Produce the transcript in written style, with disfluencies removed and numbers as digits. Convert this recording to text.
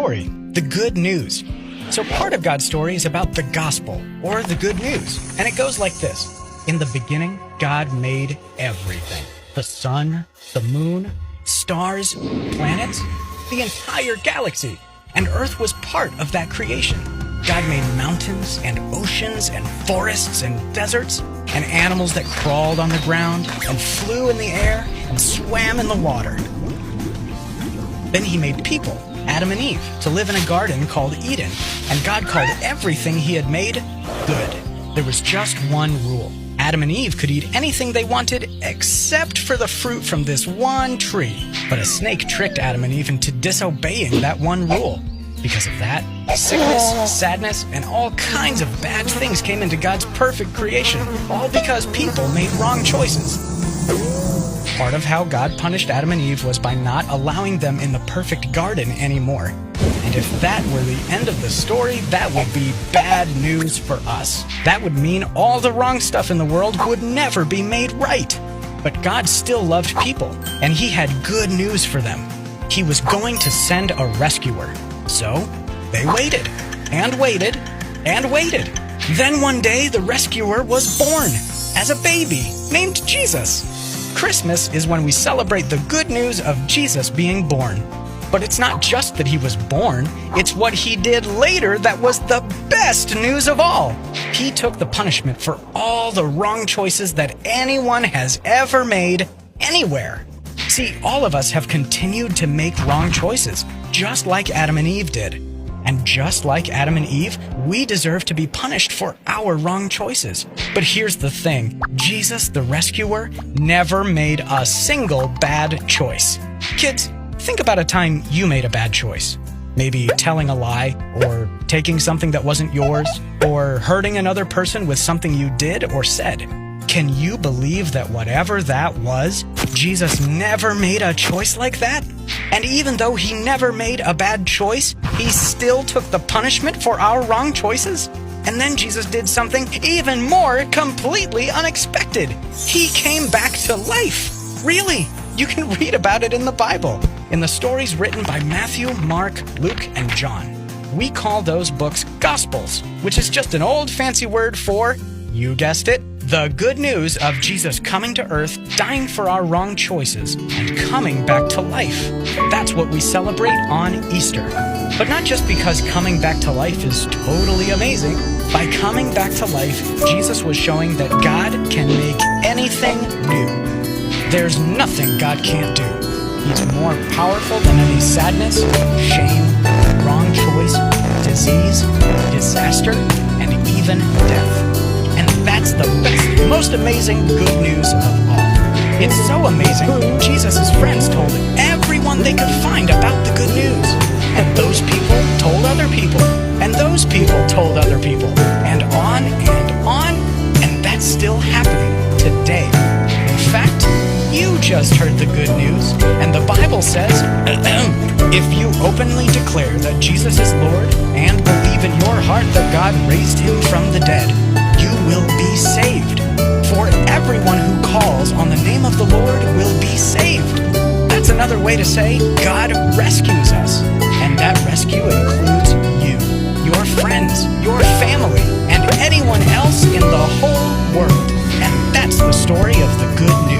story, the good news. So part of God's story is about the gospel, or the good news. And it goes like this. In the beginning, God made everything. The sun, the moon, stars, planets, the entire galaxy. And Earth was part of that creation. God made mountains and oceans and forests and deserts and animals that crawled on the ground and flew in the air and swam in the water. Then he made people, Adam and Eve, to live in a garden called Eden. And God called everything he had made good. There was just one rule. Adam and Eve could eat anything they wanted except for the fruit from this one tree. But a snake tricked Adam and Eve into disobeying that one rule. Because of that, sickness, sadness, and all kinds of bad things came into God's perfect creation, all because people made wrong choices. Part of how God punished Adam and Eve was by not allowing them in the perfect garden anymore. And if that were the end of the story, that would be bad news for us. That would mean all the wrong stuff in the world would never be made right. But God still loved people, and he had good news for them. He was going to send a rescuer. So they waited, and waited, and waited. Then one day, the rescuer was born as a baby named Jesus. Christmas is when we celebrate the good news of Jesus being born. But it's not just that he was born, it's what he did later that was the best news of all. He took the punishment for all the wrong choices that anyone has ever made anywhere. See, all of us have continued to make wrong choices, just like Adam and Eve did. And just like Adam and Eve, we deserve to be punished for our wrong choices. But here's the thing, Jesus, the rescuer, never made a single bad choice. Kids, think about a time you made a bad choice. Maybe telling a lie, or taking something that wasn't yours, or hurting another person with something you did or said. Can you believe that whatever that was, Jesus never made a choice like that? And even though he never made a bad choice, he still took the punishment for our wrong choices? And then Jesus did something even more completely unexpected. He came back to life. Really? You can read about it in the Bible, in the stories written by Matthew, Mark, Luke, and John. We call those books Gospels, which is just an old fancy word for, you guessed it, the good news of Jesus coming to earth, dying for our wrong choices, and coming back to life. That's what we celebrate on Easter. But not just because coming back to life is totally amazing. By coming back to life, Jesus was showing that God can make anything new. There's nothing God can't do. He's more powerful than any sadness, shame, wrong choice, disease, disaster, and even death. And that's the best, most amazing good news of all. It's so amazing, Jesus' friends told everyone they could find about the good news. And those people told other people, and those people told other people, and on, and that's still happening today. In fact, you just heard the good news, and the Bible says, if you openly declare that Jesus is Lord and believe in your heart that God raised him from the dead, you will be saved. For everyone who calls on the name of the Lord will be saved. That's another way to say God rescues us. And that rescue includes you, your friends, your family, and anyone else in the whole world. And that's the story of the good news.